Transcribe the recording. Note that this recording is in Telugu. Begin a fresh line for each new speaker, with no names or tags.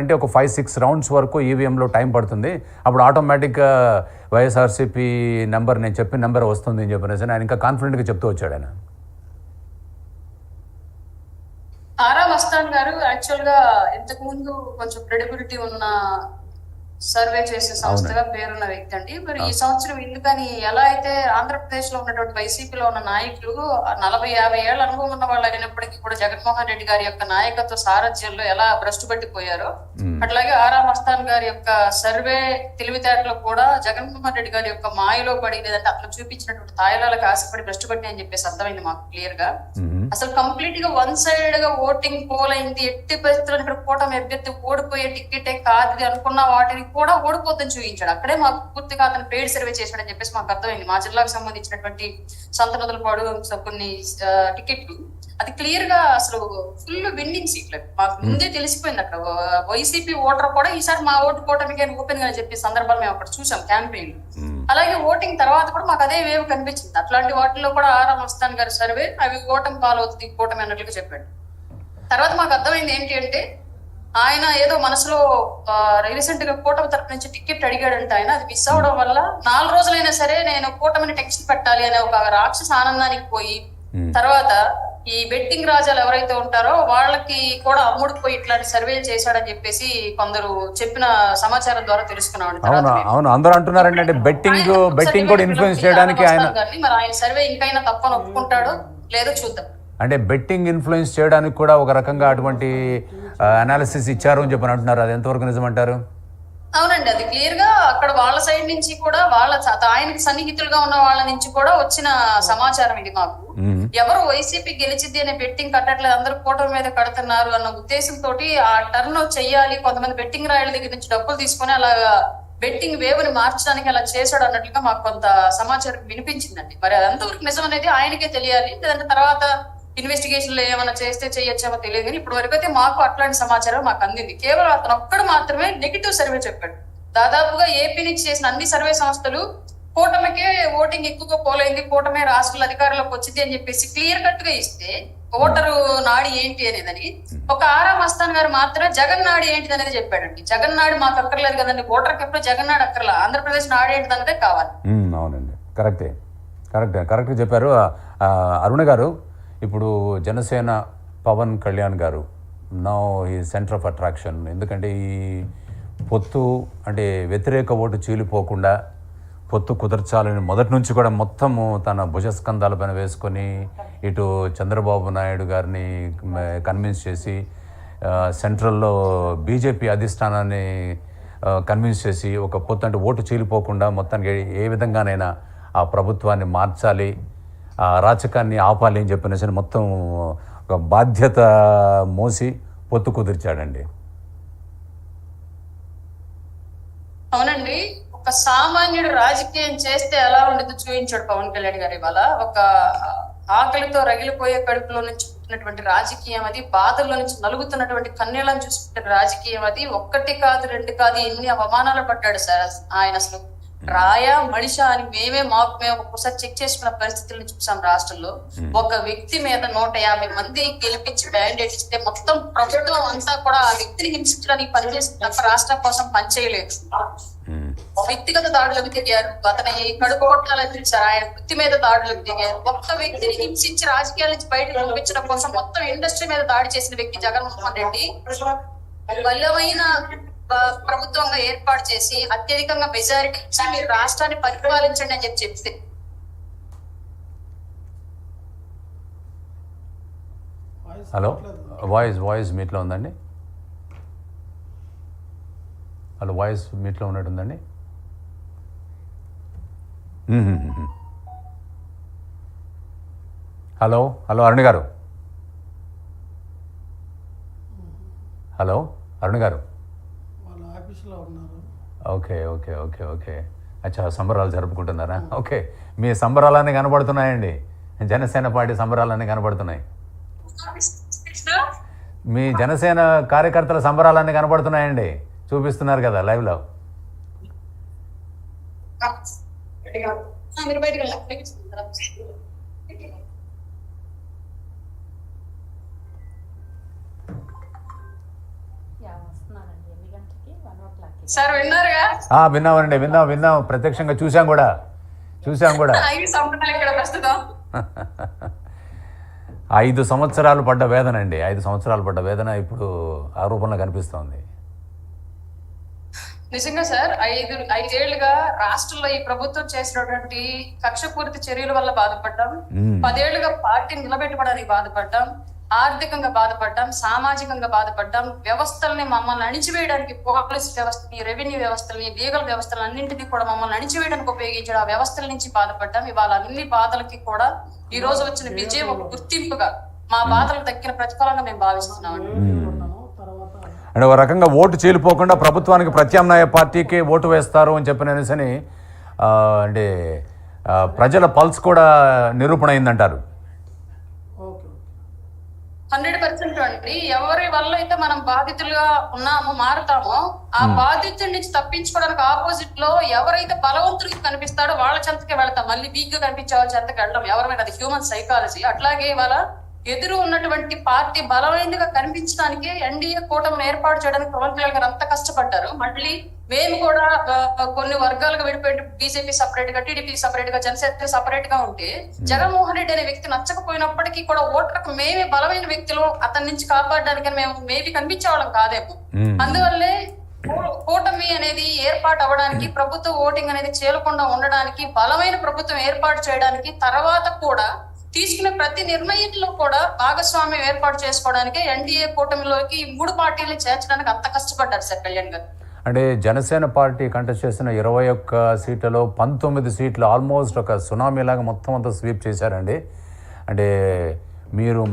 అంటే ఒక 5-6 రౌండ్స్ వరకు ఈవీఎంలో టైం పడుతుంది. అప్పుడు ఆటోమేటిక్గా వైఎస్ఆర్సీపీ నెంబర్ నేను చెప్పిన నెంబర్ వస్తుంది అని చెప్పనేసి ఆయన ఇంకా కాన్ఫిడెంట్గా చెప్తూ వచ్చాడు ఆయన.
ఆరా మస్తాన్ గారు యాక్చువల్గా ఇంతకు ముందు కొంచెం క్రెడిబిలిటీ ఉన్న సర్వే చేసే సంస్థగా పేరున్న వ్యక్తి అండి. మరి ఈ సంవత్సరం ఎందుకని ఎలా అయితే ఆంధ్రప్రదేశ్ లో ఉన్నటువంటి వైసీపీలో ఉన్న నాయకులు 40-50 ఏళ్ల అనుభవం ఉన్న వాళ్ళు అయినప్పటికీ కూడా జగన్మోహన్ రెడ్డి గారి యొక్క నాయకత్వ సారథ్యంలో ఎలా భ్రష్టు పట్టిపోయారో అట్లాగే ఆరా మస్తాన్ గారి యొక్క సర్వే తెలివితేటలో కూడా జగన్మోహన్ రెడ్డి గారి యొక్క మాయలో పడి లేదంటే అతను చూపించినటువంటి తాయిలాలకు ఆశపడి భ్రష్టు పట్టి అని చెప్పేసి అర్థమైంది మాకు క్లియర్ గా. అసలు కంప్లీట్ గా వన్ సైడ్ గా ఓటింగ్ పోల్ అయింది. ఎట్టి పరిస్థితుల్లో ఇక్కడ కూటమి అభ్యర్థి ఓడిపోయే టికెటే కాదు అనుకున్న వాటిని కూడా ఓడిపోద్దని చూపించాడు. అక్కడే మాకు పూర్తిగా అతను పెయిడ్ సర్వే చేశాడని చెప్పేసి మాకు అర్థమైంది. మా జిల్లాకు సంబంధించినటువంటి సంతనదులపాడు కొన్ని టికెట్లు అది క్లియర్ గా అసలు ఫుల్ విన్నింగ్ సీట్లు మాకు ముందే తెలిసిపోయింది. అక్కడ వైసీపీ ఓటర్ కూడా ఈసారి మా ఓటు కూటమికి ఓపెన్ గా చెప్పే సందర్భాలు మేము అక్కడ చూసాం క్యాంపెయిన్. అలాగే ఓటింగ్ తర్వాత కూడా మాకు అదే వేవ్ కనిపించింది. అట్లాంటి వాటిలో కూడా ఆరా మస్తాన్ గారి సర్వే అవి ఓటమి పాలవుతుంది కూటమి అన్నట్లుగా చెప్పాడు. తర్వాత మాకు అర్థమైంది ఏంటి అంటే ఆయన ఏదో మనసులో రీసెంట్ గా కూటమి తరపు నుంచి టికెట్ అడిగాడంటే ఆయన అది మిస్ అవడం వల్ల 4 రోజులైనా సరే నేను కూటమిని టెక్స్ట్ పెట్టాలి అనే ఒక రాక్షస ఆనందానికి పోయి తర్వాత ఈ బెట్టింగ్ రాజాలు ఎవరైతే ఉంటారో వాళ్ళకి కూడా అమ్ముడుపోయి ఇట్లాంటి సర్వేలు చేశాడని చెప్పేసి కొందరు చెప్పిన సమాచారం ద్వారా తెలుసుకున్నాం.
అవును అందరూ అంటున్నారండి అంటే బెట్టింగ్ కూడా ఇన్ఫ్లుయెన్స్ చేయడానికి ఆయన
మరి ఆయన సర్వే ఇంకైనా తప్పని ఒప్పుకుంటాడో లేదో చూద్దాం.
అంటే బెట్టింగ్ ఇన్ఫ్లుయెన్స్ చేయడానికి కూడా ఒక రకంగా అటువంటి అనాలిసిస్ ఇచ్చారు అని చెప్పని అంటున్నారు. అది ఎంతవరకు నిజమంటారు?
అవునండి, అది క్లియర్ గా అక్కడ వాళ్ళ సైడ్ నుంచి కూడా వాళ్ళ ఆయనకి సన్నిహితులుగా ఉన్న వాళ్ళ నుంచి కూడా వచ్చిన సమాచారం ఇది మాకు. ఎవరు వైసీపీ గెలిచిద్ది అనే బెట్టింగ్ కట్టట్లేదు, అందరూ కూటమి మీద కడుతున్నారు అన్న ఉద్దేశంతో ఆ టర్న్ చెయ్యాలి, కొంతమంది బెట్టింగ్ రాయల దగ్గర నుంచి డబ్బులు తీసుకొని అలా బెట్టింగ్ వేవ్ని మార్చడానికి అలా చేశాడు అన్నట్లుగా మాకు కొంత సమాచారం వినిపించిందండి. మరి అదంతవరకు నిజం అనేది ఆయనకే తెలియాలి, లేదంటే తర్వాత ఇన్వెస్టిగేషన్ లో ఏమైనా చేస్తే చేయొచ్చేమో తెలియదు. కానీ ఇప్పటి వరకు అయితే మాకు అట్లాంటి సమాచారం మాకు అందింది. కేవలం అతను ఒక్కడు మాత్రమే నెగిటివ్ సర్వే చెప్పాడు. దాదాపుగా ఏపీ నుంచి చేసిన అన్ని సర్వే సంస్థలు కూటమికే ఓటింగ్ ఎక్కువగా పోలైంది, కూటమి రాష్ట్రాల అధికారంలోకి వచ్చింది అని చెప్పేసి క్లియర్ కట్ గా ఇస్తే ఓటరు నాడి ఏంటి అనేదని ఒక ఆరా మస్తాన్ గారు మాత్రమే జగన్ నాడి ఏంటిది అనేది చెప్పాడండి. జగన్ నాడి మాకు అక్కర్లేదు కదండి, ఓటర్కి ఎప్పుడు జగన్ నాడు అక్కర్లా, ఆంధ్రప్రదేశ్ నాడు ఏంటిది అన్నదే కావాలి.
అవునండి, కరెక్ట్గా చెప్పారు. అరుణ గారు, ఇప్పుడు జనసేన పవన్ కళ్యాణ్ గారు నౌ ఈ సెంటర్ ఆఫ్ అట్రాక్షన్. ఎందుకంటే ఈ పొత్తు అంటే వ్యతిరేక ఓటు చీలిపోకుండా పొత్తు కుదర్చాలని మొదటి నుంచి కూడా మొత్తము తన భుజస్కంధాలపైన వేసుకొని ఇటు చంద్రబాబు నాయుడు గారిని కన్విన్స్ చేసి సెంట్రల్లో బీజేపీ అధిష్టానాన్ని కన్విన్స్ చేసి ఒక పొత్తు అంటే ఓటు చీలిపోకుండా మొత్తానికి ఏ విధంగానైనా ఆ ప్రభుత్వాన్ని మార్చాలి, ఆ అరాచకాన్ని ఆపాలి అని చెప్పిన మొత్తం ఒక బాధ్యత మోసి పొత్తు కుదిర్చాడండి.
అవునండి, ఒక సామాన్యుడు రాజకీయం చేస్తే ఎలా ఉండేదో చూపించాడు పవన్ కళ్యాణ్ గారు. ఇవాళ ఒక ఆకలితో రగిలిపోయే కడుపులో నుంచి పుట్టినటువంటి రాజకీయం అది, బాధల్లో నుంచి నలుగుతున్నటువంటి కన్నీళ్ళని చూసుకుంటే రాజకీయం అది. 1 కాదు 2 కాదు ఎన్ని అవమానాలు పడ్డాడు సార్ ఆయన. అసలు రాయా మనిషా అని మేము ఒక్కొక్కసారి చెక్ చేసుకున్న పరిస్థితులను చూసాం రాష్ట్రంలో. ఒక వ్యక్తి మీద 150 మంది గెలిపించి బ్యాండేట్ ఇస్తే మొత్తం ప్రభుత్వం అంతా కూడా ఆ వ్యక్తిని హింసించడానికి పనిచేస్తుంది తప్ప రాష్ట్రం కోసం పనిచేయలేదు. వ్యక్తిగత దాడులకు దిగారు, అతని కడుపు కొట్టాలని చూసారు, ఆయన వృత్తి మీద దాడులకు దిగారు. ఒక్క వ్యక్తిని హింసించి రాజకీయాల నుంచి బయటకు పంపించడం కోసం మొత్తం ఇండస్ట్రీ మీద దాడి చేసిన వ్యక్తి జగన్మోహన్ రెడ్డి బలమైన ప్రభుత్వంగా ఏర్పాటు చేసి అత్యధికంగా మెజారిటీ ఇచ్చి మీరు రాష్ట్రాన్ని పరిపాలించండి అని చెప్తే
హలో వాయిస్ మీట్లో ఉందండి. హలో వాయిస్ మీట్లో ఉన్నట్టుందండి. హలో అరుణ్ గారు, హలో అరుణ్ గారు. ఓకే ఓకే ఓకే ఓకే అచ్చా, సంబరాలు జరుపుకుంటున్నారా? ఓకే, మీ సంబరాలన్నీ కనబడుతున్నాయండి, జనసేన పార్టీ సంబరాలన్నీ కనబడుతున్నాయి, మీ జనసేన కార్యకర్తల సంబరాలన్నీ కనబడుతున్నాయండి, చూపిస్తున్నారు కదా లైవ్లో.
సార్ విన్నారుగా?
విన్నామండి, విన్నాం, ప్రత్యక్షంగా చూసాం కూడా.
5 సంవత్సరాలు ఇక్కడ ప్రస్తుతం.
5 సంవత్సరాలు పడ్డ వేదన అండి, 5 సంవత్సరాలు పడ్డ వేదన ఇప్పుడు ఆ రూపంలో కనిపిస్తోంది.
నిజంగా సార్, 5 ఏళ్లుగా రాష్ట్రంలో ఈ ప్రభుత్వం చేసినటువంటి కక్షపూరిత చర్యల వల్ల బాధపడ్డాం. 10 ఏళ్లుగా పార్టీని నిలబెట్టుకోవడానికి బాధపడ్డాం, ఆర్థికంగా బాధపడ్డాం, సామాజికంగా బాధపడ్డాం. వ్యవస్థల్ని మమ్మల్ని అణిచివేయడానికి, పోలీస్ వ్యవస్థని, రెవెన్యూ వ్యవస్థల్ని, లీగల్ వ్యవస్థలు అన్నింటినీ కూడా మమ్మల్ని అణిచివేయడానికి ఉపయోగించిన ఆ వ్యవస్థల నుంచి బాధపడ్డాం. ఇవాళ అన్ని బాధలకి కూడా ఈ రోజు వచ్చిన విజయం ఒక గుర్తింపుగా, మా బాధలకు దక్కిన ప్రతిఫలంగా మేము భావిస్తున్నామండి.
అంటే ఒక రకంగా ఓటు చీలిపోకుండా ప్రభుత్వానికి ప్రత్యామ్నాయ పార్టీకి ఓటు వేస్తారు అని చెప్పినని అంటే ప్రజల పల్స్ కూడా నిరూపణ అయిందంటారు.
100% అండి. ఎవరి వల్ల అయితే మనం బాధితులుగా మారుతామో ఆ బాధితుల నుంచి తప్పించుకోవడానికి ఆపోజిట్ లో ఎవరైతే బలవంతుడికి కనిపిస్తాడో వాళ్ళ చెంతకి వెళ్తాం. మళ్ళీ వీక్ గా కనిపించే వాళ్ళ చెంతకి వెళ్ళడం ఎవరైనా, అది హ్యూమన్ సైకాలజీ. అట్లాగే వాళ్ళ ఎదురు ఉన్నటువంటి పార్టీ బలమైనదిగా కనిపించడానికి ఎన్డీఏ కూటమిని ఏర్పాటు చేయడానికి పవన్ కళ్యాణ్ గారు అంత కష్టపడ్డారు. మళ్ళీ మేము కూడా కొన్ని వర్గాలుగా విడిపోయి బీజేపీ సపరేట్ గా, టీడీపీ సపరేట్ గా, జనసేన సపరేట్ గా ఉంటే జగన్మోహన్ రెడ్డి అనే వ్యక్తి నచ్చకపోయినప్పటికీ కూడా ఓటర్లకు మేమే బలమైన వ్యక్తులు, అతని నుంచి కాపాడడానికి మేము మేబీ కనిపించేవాళ్ళం కాదేమో. అందువల్లే కూటమి అనేది ఏర్పాటు అవ్వడానికి, ప్రభుత్వ ఓటింగ్ అనేది చేయకుండా ఉండడానికి, బలమైన ప్రభుత్వం ఏర్పాటు చేయడానికి, తర్వాత కూడా తీసుకునే ప్రతి నిర్ణయంలో కూడా భాగస్వామ్యం ఏర్పాటు చేసుకోవడానికి ఎన్డీఏ కూటమిలోకి 3 పార్టీలను చేర్చడానికి అంత కష్టపడ్డారు సార్ కళ్యాణ్ గారు.
అంటే జనసేన పార్టీ కంటెస్ట్ చేసిన 21 సీట్లలో 19 సీట్లు ఆల్మోస్ట్ ఒక సునామీ లాగా మొత్తం అంతా స్వీప్ చేశారండి. అంటే మీరు